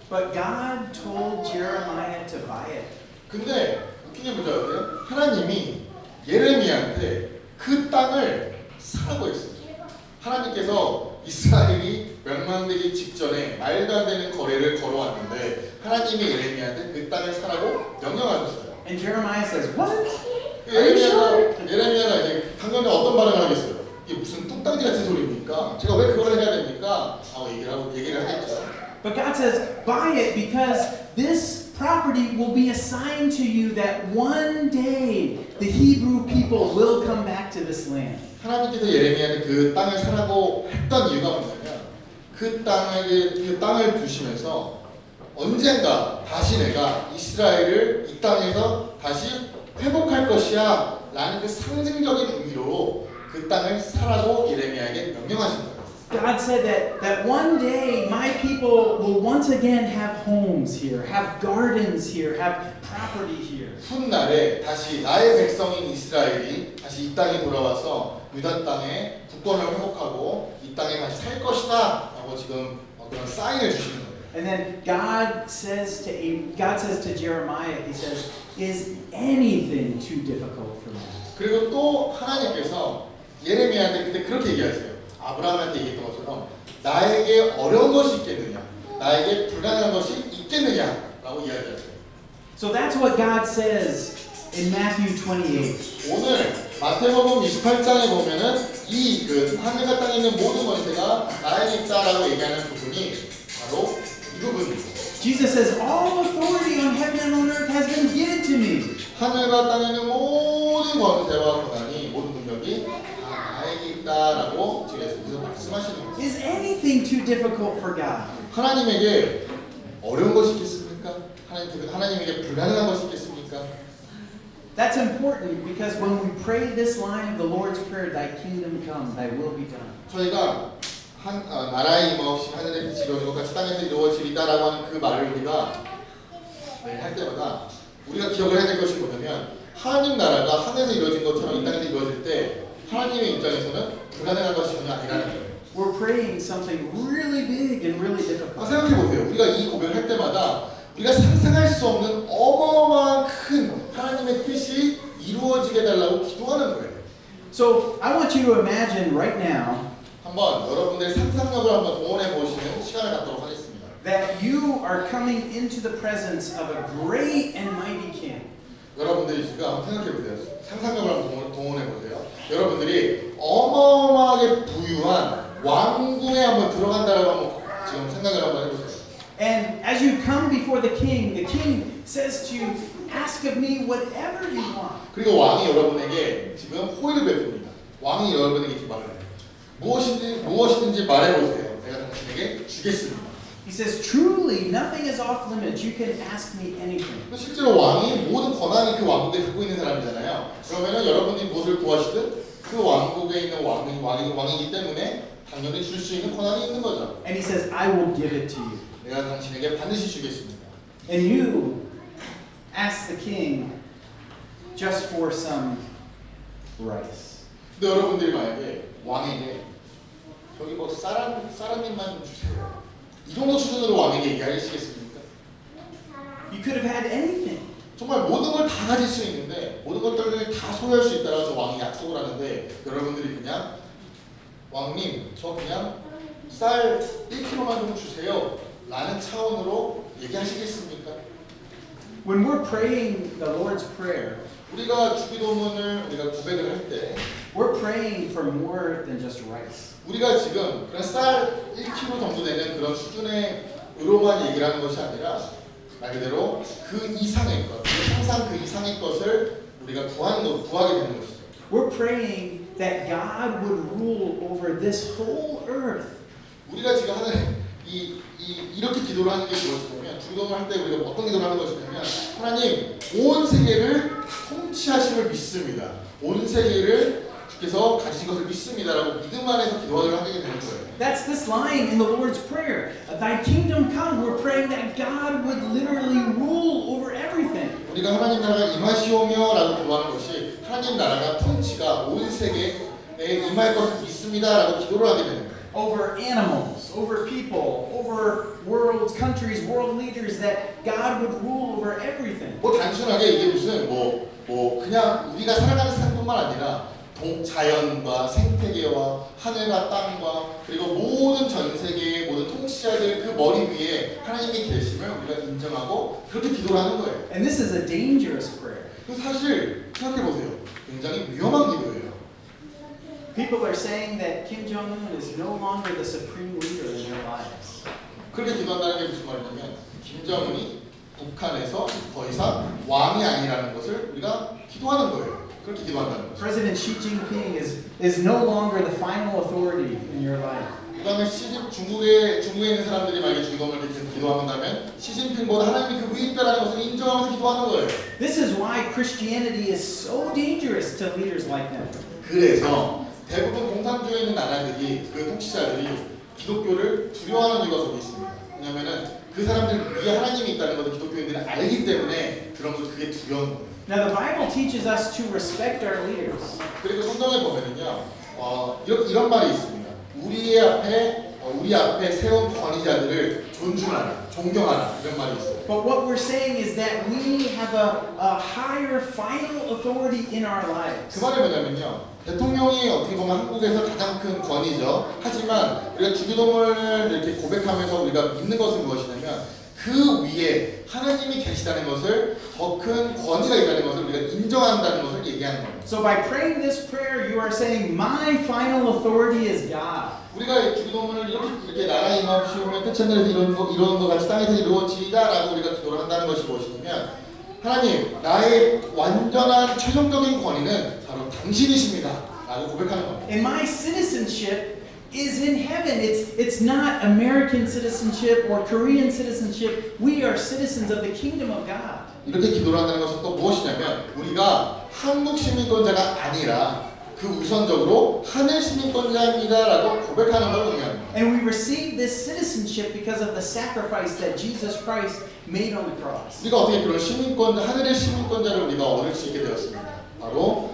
But God told Jeremiah to buy it. 근데 웃긴 게 뭔지 아세요? 하나님이 예레미야한테 그 땅을 사라고 했어요. 하나님께서 이스라엘이 멸망되기 직전에 말도 안 되는 거래를 걸어왔는데 하나님이 예레미야한테 그 땅을 사라고 명령하셨어요. And Jeremiah says, what? Are you sure? 예레미야가 이제 당연히 어떤 반응을 하겠어요? 이게 무슨 뚱땅지 같은 소리입니까? 제가 왜 그걸 해야 됩니까? 하고 얘기를 하겠죠. But God says, buy it because this property will be assigned to you that one day the Hebrew people will come back to this land. 하나님께서 예레미야한테 그 땅을 사라고 했던 이유가 뭐냐면 그 땅을 주시면서 언젠가 다시 내가 이스라엘을 이 땅에서 다시 회복할 것이야 라는 그 상징적인 의미로 그 땅을 사라고 예레미야에게 명령하신 거예요. God said that one day my people will once again have homes here, have gardens here, have property here. 훗날에 다시 나의 백성인 이스라엘이 다시 이 땅에 돌아와서 유다 땅에 국권을 회복하고 이 땅에 다시 살 것이다 라고 지금 그런 사인을 주시는 거예요. And then God says to Jeremiah, he says, is anything too difficult for me? 그리고 또 하나님께서 예레미야한테 그때 그렇게 얘기하세요. 아브라함한테 얘기했던 것처럼 나에게 어려운 것이 있겠느냐, 나에게 불가능한 것이 있겠느냐라고 이야기하세요. So that's what God says in Matthew 28. 오늘 마태복음 28장에 보면은 이 하늘과 땅에 있는 모든 권세가 나에게 있다라고 얘기하는 부분이 바로 이 부분입니다. Jesus says, all authority on heaven and on earth has been given to me. 하늘과 땅에 있는 모든 권세와 권한이 모든 능력이 다 나에게 있다라고 지금 예수님께서 말씀하시는 거예요. Is anything too difficult for God? 하나님에게 어려운 것이 있겠습니까? 하나님에게 불가능한 것이 있겠습니까? That's important because when we pray this line of the Lord's Prayer, Thy kingdom come, Thy will be done. 저희가 나라의 임하옵시 하늘의 빛이 이루어진 것 같이 땅에서 이루어지리다라고 하는 그 말을 우리가 매일 할 때마다 우리가 기억을 해야 될 것이 뭐냐면 하나님 나라가 하늘에서 이루어진 것처럼 이 땅에서 이루어질 때 하나님의 입장에서는 불가능한 것이 전혀 아니라는 거예요. We're praying something really big and really difficult. 생각해 보세요. 우리가 이 고백을 할 때마다 우리가 상상할 수 없는 어마어마한 큰 하나님의 뜻이 이루어지게 달라고 기도하는 거예요. So I want you to imagine right now 한번 여러분들의 상상력을 한번 동원해 보시는 시간을 갖도록 하겠습니다. that you are coming into the presence of a great and mighty king. 여러분들이 지금 한번 생각해 보세요. 상상력을 한번 동원해 보세요. 여러분들이 어마어마하게 부유한 왕궁에 한번 들어간다라고 한번 지금 생각을 한번 해보세요. And as you come before the king says to you, ask of me whatever you want. 그리고 왕이 여러분에게 지금 호의를 베풉니다. 왕이 여러분에게 이렇게 말을 해요. 무엇이든지 말해보세요. 내가 당신에게 주겠습니다. He says, truly, nothing is off limits. You can ask me anything. 실제로 왕이 모든 권한이 그 왕국에 갖고 있는 사람이잖아요. 그러면은 여러분이 무엇을 구하시든 그 왕국에 있는 왕이기 때문에 당연히 줄 수 있는 권한이 있는 거죠. And he says, I will give it to you. 내가 당신에게 반드시 주겠습니다. And you ask the king just for some rice. 근데 여러분들이 만약에 왕에게 저기 뭐 쌀한입만 좀 주세요. 이 정도 수준으로 왕에게 얘기하시겠습니까? You could have had anything. 정말 모든 걸 다 가질 수 있는데 모든 것들을 다 소유할 수 있다고 해서 왕이 약속을 하는데 여러분들이 그냥 왕님 저 그냥 쌀 1kg만 좀 주세요 라는 차원으로 얘기하시겠습니까? When we're praying the Lord's Prayer, 우리가 주기도문을 우리가 고백을 할 때 we're praying for more than just rice. 우리가 지금 그냥 쌀 1kg 정도 되는 그런 수준의로만 얘기를 하는 것이 아니라 말 그대로 그 이상의 것, 항상 그 이상의 것을 우리가 구하게 되는 것이죠. We're praying that God would rule over this whole earth. 우리가 지금 하는 이렇게 기도를 하는 게 무엇이냐면 주기도문을 할 때 우리가 어떤 기도를 하는 것이냐면 하나님 온 세계를 통치하심을 믿습니다. 온 세계를 주께서 가지신 것을 믿습니다라고 믿음 안에서 기도를 하게 되는 거예요. That's this line in the Lord's Prayer. Thy kingdom come. We're praying that God would literally rule over everything. 우리가 하나님 나라가 임하시오며라고 기도하는 것이 하나님 나라가 통치가 온 세계에 임할 것을 믿습니다라고 기도를 하게 되는 거예요. Over animals, over people, over worlds, countries, world leaders, that God would rule over everything. 뭐 단순하게 이게 무슨 그냥 우리가 살아가는 세상뿐만 아니라 자연과 생태계와 하늘과 땅과 그리고 모든 전 세계의 모든 통치자들 그 머리 위에 하나님이 계심을 우리가 인정하고 그렇게 기도를 하는 거예요. And this is a dangerous prayer. 사실 생각해 보세요. 굉장히 위험한 기도예요. People are saying that Kim Jong-un is no longer the supreme leader in their lives. 그렇게 기도한다는 게 무슨 말이냐면 김정은이 북한에서 더 이상 왕이 아니라는 것을 우리가 기도하는 거예요. 그렇게 기도한다는 거죠. President Xi Jinping is no longer the final authority in your life. 그다음에 중국에 있는 사람들이 만약에 주기도문을 기도한다면 시진핑보다 하나님이 그 위에 있다는 것을 인정하면서 기도하는 거예요. This is why Christianity is so dangerous to leaders like them. 그래서 대부분 공산주의에 있는 나라들이 그 통치자들이 기독교를 두려워하는 이유가 거기 있습니다. 왜냐하면은 그 사람들 위에 하나님이 있다는 것을 기독교인들이 알기 때문에 그런 거 그게 두려운 거예요. Now the Bible teaches us to respect our leaders. 그리고 성경에 보면은요, 이런 말이 있습니다. 우리 앞에 세운 권위자들을 존중하라, 존경하라 이런 말이 있어요. But what we're saying is that we have a higher final authority in our lives. 그 말이 뭐냐면요. 대통령이 어떻게 보면 한국에서 가장 큰 권위죠. 하지만 우리가 주기도문을 이렇게 고백하면서 우리가 믿는 것은 무엇이냐면 그 위에 하나님이 계시다는 것을 더 큰 권위가 있다는 것을 우리가 인정한다는 것을 얘기하는 거예요. So by praying this prayer, you are saying, my final authority is God. 우리가 주기도문을 이렇게 나라 임하시오며 뜻 하늘에서 이런 것 같이 땅에서 이루어지다라고 우리가 기도를 한다는 것이 무엇이냐면 하나님 나의 완전한 최종적인 권위는 바로 당신이십니다라고 고백하는 겁니다. And my citizenship is in heaven. It's not American citizenship or Korean citizenship. We are citizens of the kingdom of God. 이렇게 기도를 한다는 것은 또 무엇이냐면 우리가 한국 시민권자가 아니라 그 우선적으로 하늘 시민권자입니다라고 고백하는 걸 의미합니다. And we receive this citizenship because of the sacrifice that Jesus Christ made on the cross. 우리가 어떻게 그런 하늘의 시민권자를 우리가 얻을 수 있게 되었습니다. 바로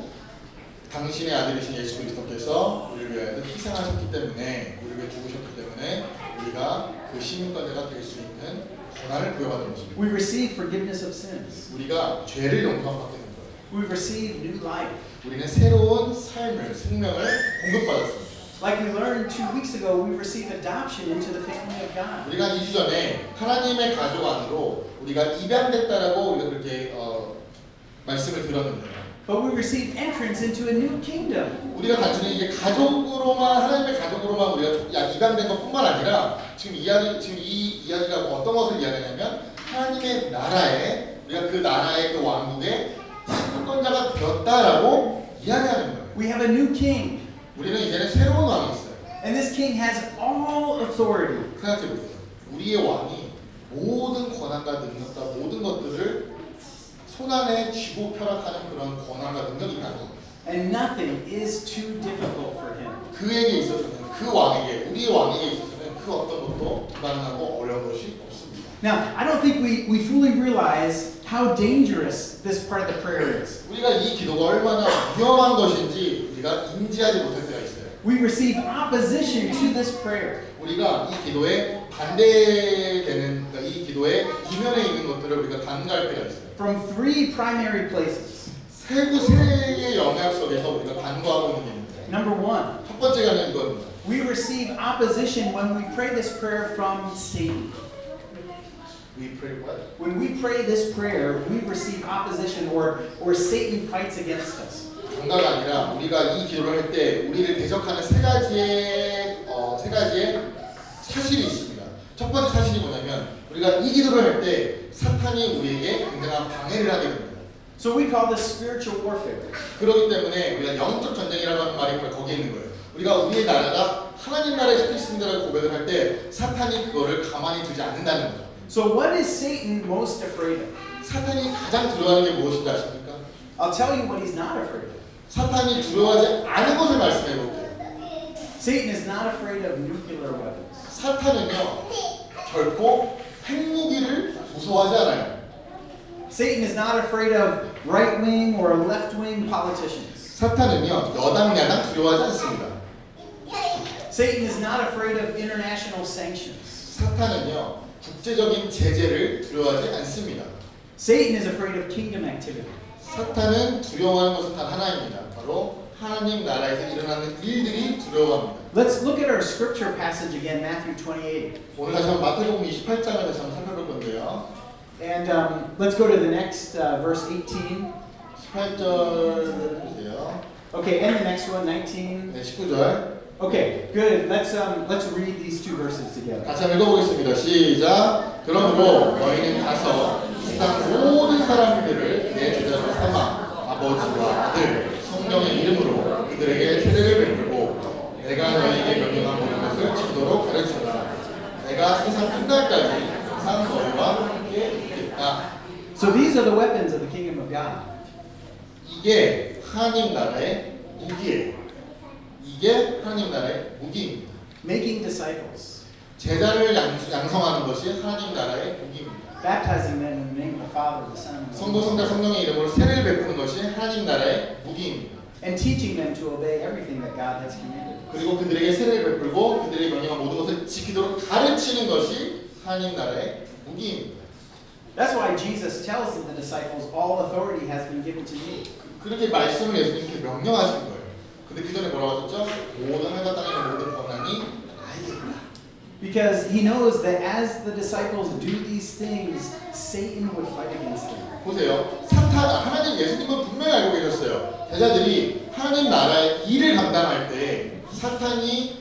당신의 아들이신 예수 그리스도께서 우리를 위하여 희생하셨기 때문에 우리를 위해 죽으셨기 때문에 우리가 그 시민권자가 될 수 있는 권한을 부여받은 것입니다. We receive forgiveness of sins. 우리가 죄를 용서받게 된 거예요. We receive new life. 우리는 새로운 생명을 공급받았습니다. Like we learned 2 weeks ago, we received adoption into the family of God. 우리가 2주 전에 하나님의 가족 안으로 우리가 입양됐다라고 우리가 그렇게 말씀을 들었는데요. But we received entrance into a new kingdom. 우리가 단순히 이게 하나님의 가족으로만 우리가 입양된 것뿐만 아니라 지금 이 이야기가 어떤 것을 이야기하냐면 하나님의 나라에 우리가 그 나라의 그 왕국의 시민권자가 되었다라고 이야기하는 거예요. We have a new king. 우리는 이제는 새로운 왕이 있어요. And this king has all authority. 생각해 보세요. 우리의 왕이 모든 권한과 능력과 모든 것들을 손안에 쥐고 펴락하는 그런 권한과 능력이 있다는 겁니다. And nothing is too difficult for him. 그에게 있어서는 그 왕에게 우리의 왕에게 있어서는 그 어떤 것도 불가능하고 어려운 것이 없습니다. Now, I don't think we fully realize how dangerous this part of the prayer is. 우리가 이 기도가 얼마나 위험한 것인지 우리가 인지하지 못할 때가 있어요. We receive opposition to this prayer. 우리가 이 기도에 반대되는 그러니까 이 기도의 이면에 있는 것들을 우리가 간과할 때가 있어요. From three primary places. 세 개의 영역 속에서 우리가 간과하고 있는 게 있는데 Number one, 첫 번째가 이겁니다. we receive opposition when we pray this prayer from Satan. We pray what? When we pray this prayer, we receive opposition or Satan fights against us. 간과가 아니라 우리가 이 기도를 할 때 우리를 대적하는 세 가지의 사실이 있습니다. 첫 번째 사실이 뭐냐면 우리가 이 기도를 할 때 사탄이 우리에게 굉장한 방해를 하게 됩니다. So we call this spiritual warfare. 그렇기 때문에 우리가 영적 전쟁이라고 하는 말이 바로 거기에 있는 거예요. 우리가 우리의 나라가 하나님 나라에 속해 있습니다라고 고백을 할 때 사탄이 그거를 가만히 두지 않는다는 거죠. So what is Satan most afraid of? 사탄이 가장 두려워하는 게 무엇인지 아십니까? I'll tell you what he's not afraid of. 사탄이 두려워하지 않은 것을 말씀해 볼게요. Satan is not afraid of nuclear weapons. 사탄은요 결코 핵무기를 무서워하지 않아요. Satan is not afraid of right-wing or left-wing politicians. 사탄은요 여당 야당 두려워하지 않습니다. Satan is not afraid of international sanctions. 사탄은요 국제적인 제재를 두려워하지 않습니다. Satan is afraid of kingdom activity. 사탄은 두려워하는 것은 단 하나입니다. 바로 하나님 나라에서 일어나는 일들이 두려워합니다. Let's look at our scripture passage again, Matthew 28. 오늘 다시 한번 마태복음 28장을 다시 한번 살펴볼 건데요. And let's go to the next verse 18. 18절 보세요. Okay, and the next one, 19. 네, 19절. Okay, good. Let's read these two verses together. 같이 한번 읽어보겠습니다. 시작. 그러므로 너희는 가서 세상 모든 사람들을 내 제자로 삼아 아버지와 아들 성령의 이름으로 그들에게 세례를 베풀고 내가 너희에게 명령한 모든 것을 지키도록 가르쳐라. 내가 세상 끝날까지 항상 너희와 함께 있겠다. So these are the weapons of the kingdom of God. 이게 하나님 나라의 무기예요. 이게 하나님 나라의 무기입니다. Making disciples. 제자를 양성하는 것이 하나님 나라의 무기입니다. Baptizing them in the name of the Father, the Son, and the 성도, Holy 성자, Spirit. 성령의 이름으로 세례를 베푸는 것이 하나님 나라의 무기입니다. And teaching them to obey everything that God has commanded. 그리고 그들에게 세례를 베풀고 그들에게 명령한 모든 것을 지키도록 가르치는 것이 하나님 나라의 무기입니다. That's why Jesus tells the disciples, all authority has been given to me. 그렇게 말씀을 예수님께 명령하신 거예요. 근데 그 전에 뭐라고 하셨죠? 모든 하늘과 땅에 있는 모든 권한이 나에게 있다. Because he knows that as the disciples do these things, Satan would fight against them. 보세요. 하나님 예수님은 분명히 알고 계셨어요. 제자들이 하나님 나라의 일을 감당할 때 사탄이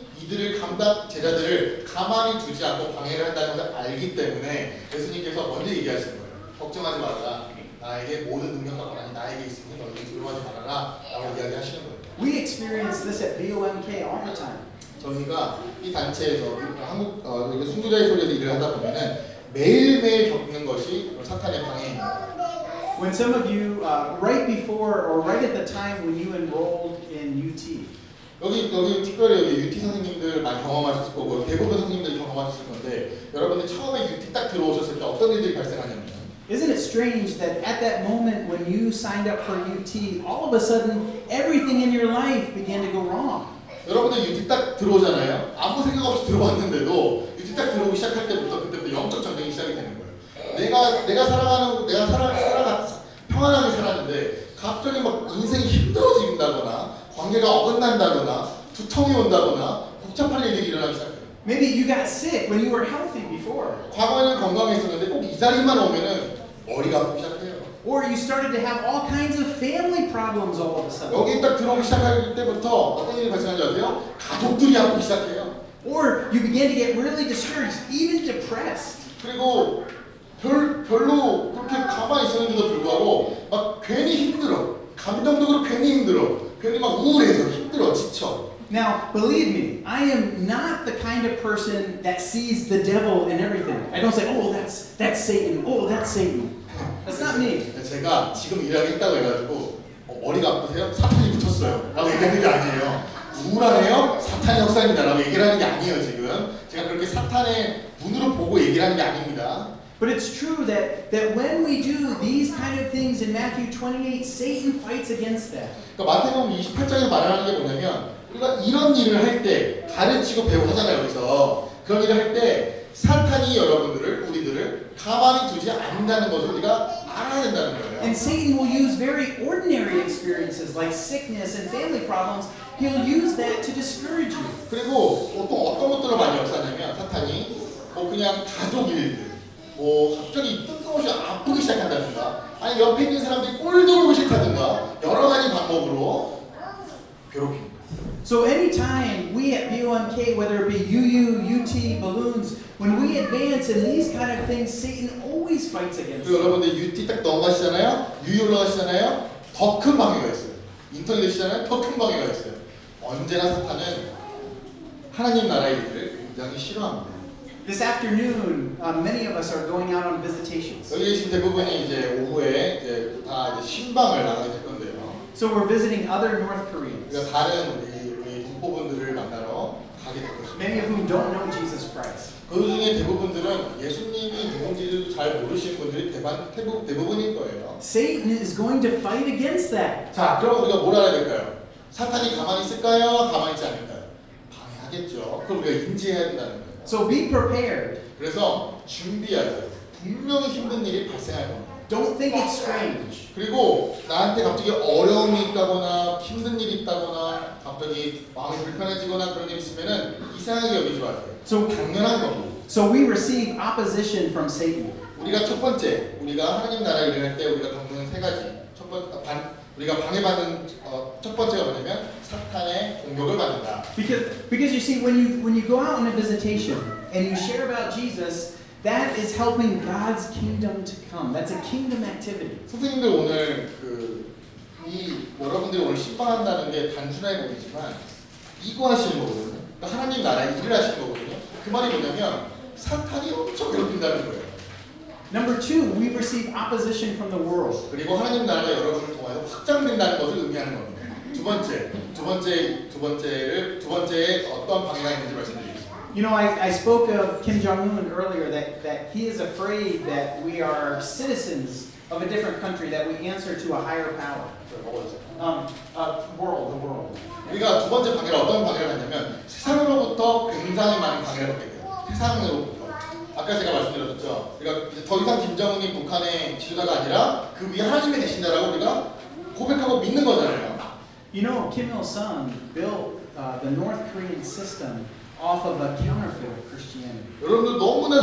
제자들을 가만히 두지 않고 방해를 한다는 것을 알기 때문에 예수님께서 먼저 얘기하신 거예요. 걱정하지 말라. 나에게 모든 능력과 권한이 나에게 있으니 너희는 두려워하지 말아라. 라고 이야기하시는 거예요. We experience this at BOMK all the time. 저희가 이 단체에서 한국 순교자의 소리에서 일을 하다 보면은 매일매일 겪는 것이 사탄의 방해입니다. When some of you, right before or right at the time when you enrolled in UT, 여기 특별히 여기 UT 선생님들 많이 경험하셨을 거고 대부분 선생님들 경험하셨을 건데 여러분들 처음에 UT 딱 들어오셨을 때 어떤 일들이 발생하냐면 isn't it strange that at that moment when you signed up for UT, all of a sudden everything in your life began to go wrong? 여러분들 UT 딱 들어오잖아요. 아무 생각 없이 들어왔는데도 UT 딱 들어오기 시작할 그때부터 영적 전쟁이 시작이 되는 거예요. 내가 평안하게 살았는데 갑자기 막 인생이 힘들어진다거나 관계가 어긋난다거나 두통이 온다거나 복잡한 일들이 일어나기 시작해요. Maybe you got sick when you were healthy before. 과거에는 건강했었는데 꼭 이 자리만 오면은 머리가 아프기 시작해요. Or you started to have all kinds of family problems all of a sudden. 여기 딱 들어오기 시작할 때부터 어떤 일이 발생하는지 아세요? 가족들이 아프기 시작해요. Or you began to get really discouraged, even depressed. 그리고 별로 그렇게 가만히 있었는데도 불구하고 막 괜히 힘들어. 감정적으로 괜히 힘들어. 괜히 막 우울해져. 힘들어. 지쳐. Now, believe me, I am not the kind of person that sees the devil in everything. I don't say, oh, that's Satan. Oh, that's Satan. That's not me. 제가 지금 이야기했다고 해가지고 머리가 아프세요? 사탄이 붙었어요 라고 얘기하는 게 아니에요. 우울하네요? 사탄의 역사입니다 라고 얘기를 하는 게 아니에요. 지금 제가 그렇게 사탄의 눈으로 보고 얘기를 하는 게 아닙니다. But it's true that when we do these kind of things in Matthew 28, Satan fights against that. 그러니까 마태복음 28장에서 말하는 게 뭐냐면 우리가 이런 일을 할 때 가르치고 배우고 하잖아요. 여기서 그런 일을 할 때 사탄이 여러분들을 우리들을 가만히 두지 않는다는 것을 우리가 알아야 된다는 거예요. And Satan will use very ordinary experiences like sickness and family problems. He'll use that to discourage you. 그리고 보통 어떤 것들을 많이 역사하냐면 사탄이 뭐 그냥 가족 일들 뭐 갑자기 뜬금없이 아프기 시작한다든가 아니 옆에 있는 사람들이 꼴도 보기 싫다든가 여러 가지 방법으로 괴롭힙니다. So anytime we at BOMK, whether it be UU, UT, balloons, when we advance in these kind of things, Satan always fights against 그리고 it. 여러분들 UT 딱 넘어가시잖아요. UU 올라가시잖아요. 더 큰 방해가 있어요. 인턴이 되시잖아요. 더 큰 방해가 있어요. 언제나 사탄은 하나님 나라의 일을 굉장히 싫어합니다. This afternoon, many of us are going out on visitations. 여기 계신 대부분이 이제 오후에 이제 다 이제 신방을 나가게 될 건데요. So we're visiting other North Koreans, 그러니까 다른 우리 동포분들을 만나러 가게 될 것입니다. many of whom don't know Jesus Christ. 그 중에 대부분들은 예수님이 누군지를 잘 모르시는 분들이 대부분일 거예요. Satan is going to fight against that. 자, 그럼 우리가 뭘 알아야 될까요? 사탄이 가만히 있을까요? 가만히 있지 않을까요? 방해하겠죠. 그럼 우리가 인지해야 된다는 거예요. So be prepared. 그래서 준비하세요. 분명히 힘든 일이 발생할 겁니다. Don't think it's strange. 그리고 나한테 갑자기 어려움이 있다거나 힘든 일이 있다거나 갑자기 마음이 불편해지거나 그런 일이 있으면은 이상하게 여기지 마세요. So, 당연한 겁니다. so we receive opposition from Satan. 우리가 첫 번째, 우리가 하나님 나라 일을 할 때 우리가 겪는 세 가지. 우리가 방해받는 첫 번째가 뭐냐면 사탄의 공격을 받는다. Because you see, when you go out on a visitation and you share about Jesus, that is helping God's kingdom to come. That's a kingdom activity. 선생님들 오늘 여러분들이 오늘 신방한다는 게 단순해 보이지만 이거 하시는 거거든요. 그러니까 하나님 나라의 일을 하시는 거거든요. 그 말이 뭐냐면 사탄이 엄청 괴롭힌다는 거예요. Number two, we receive opposition from the world. 그리고 하나님 나라가 여러분을 통하여 확장된다는 것을 의미하는 겁니다. 두 번째에 어떤 방해가 있는지 말씀드리겠습니다. You know, I spoke of Kim Jong-un earlier that he is afraid that we are citizens of a different country, that we answer to a higher power. The world. 우리가 두 번째 방해를 어떤 방해를 받냐면 세상으로부터 굉장히 많은 방해를 받게 돼요. 세상으로부터. 아까 제가 말씀드렸죠. 그러니까 이제 더 이상 김정은이 북한의 지도자가 아니라 그 위에 하나님이 계신다라고 우리가 고백하고 믿는 거잖아요. You know, Kim Il-sung built the North Korean system off of a counterfeit of Christianity. 여러분들 너무나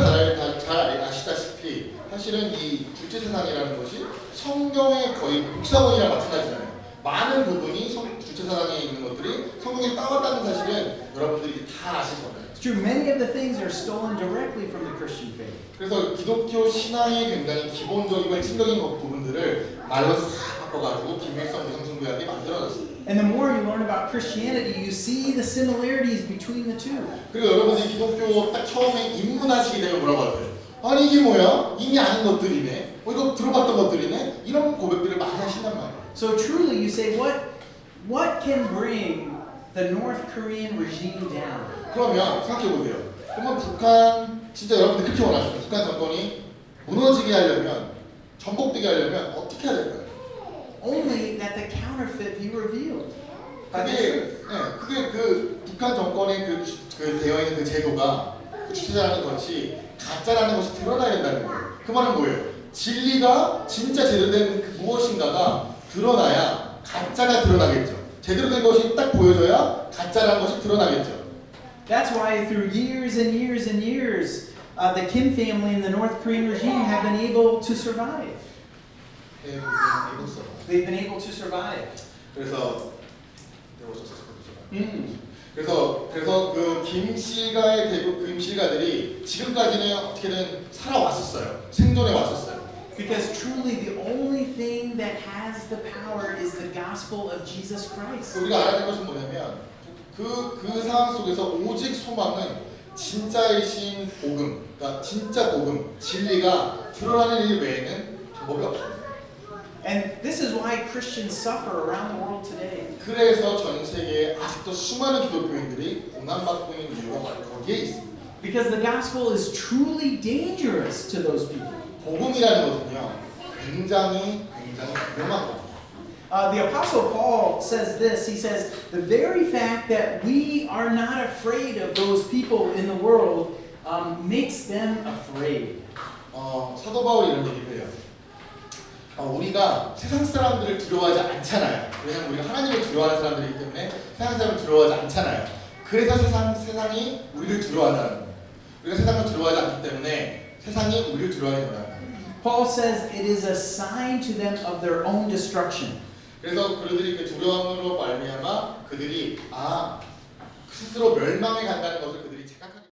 잘 아시다시피 사실은 이 주체 세상이라는 것이 성경의 거의 복사본이랑 마찬가지잖아요. 많은 부분이 주체 세상에 있는 것들이 성경에 따왔다는 사실은 여러분들이 다 아실 거예요. It's true, many of the things are stolen directly from the Christian faith. 그래서 기독교 신앙의 굉장히 기본적이고 핵심적인 부분들을 말로 싹 바꿔가지고 김일성 무상승부하게 만들어놨어요. And the more you learn about Christianity, you see the similarities between the two. 그리고 여러분들이 기독교 딱 처음에 입문하시게 되면 뭐라고 하세요? 아니 이게 뭐야? 이미 아는 것들이네. 이거 들어봤던 것들이네. 이런 고백들을 많이 하신단 말이에요. So truly, you say, what can bring the North Korean regime down? 그러면 생각해 보세요. 그러면 북한 진짜 여러분들 그렇게 원하시죠? 북한 정권이 무너지게 하려면 전복되게 하려면 어떻게 해야 될까요? Only that the counterfeit be revealed by the truth. 그게 그 북한 정권의 그 되어 있는 그 제도가 그 주체자라는 것이 가짜라는 것이 드러나야 된다는 거예요. 그 말은 뭐예요? 진리가 진짜 제대로 된 그 무엇인가가 드러나야 가짜가 드러나겠죠. 제대로 된 것이 딱 보여져야 가짜라는 것이 드러나겠죠. That's why through years and years and years, the Kim family and the North Korean regime have been able to survive. They've been able to survive. 그래서 그래서 그 김씨가의 대부분 김씨가들이 지금까지는 어떻게든 살아왔었어요. 생존해 왔었어요. Because truly the only thing that has the power is the gospel of Jesus Christ. 우리가 알아야 될 것은 뭐냐면 그 상황 속에서 오직 소망은 진짜이신 복음, 그러니까 진짜 복음, 진리가 드러나는 일 외에는 방법이 없습니다. And this is why Christians suffer around the world today. 그래서 전 세계에 아직도 수많은 기독교인들이 고난받고 있는 이유가 바로 거기에 있습니다. Because the gospel is truly dangerous to those people. 복음이라는 것은요, 굉장히 위험한 겁니다. The Apostle Paul says this. He says, the very fact that we are not afraid of those people in the world makes them afraid. 사도 바울이 이런 얘기를 해요. 우리가 세상 사람들을 두려워하지 않잖아요. 왜냐하면 우리가 하나님을 두려워하는 사람들이기 때문에 세상 사람을 두려워하지 않잖아요. 그래서 세상이 우리를 두려워하는 거예요. 우리가 세상을 두려워하지 않기 때문에 세상이 우리를 두려워하게 된다. Paul says it is a sign to them of their own destruction. 그래서 그들이 그 두려움으로 말미암아 그들이 스스로 멸망해 간다는 것을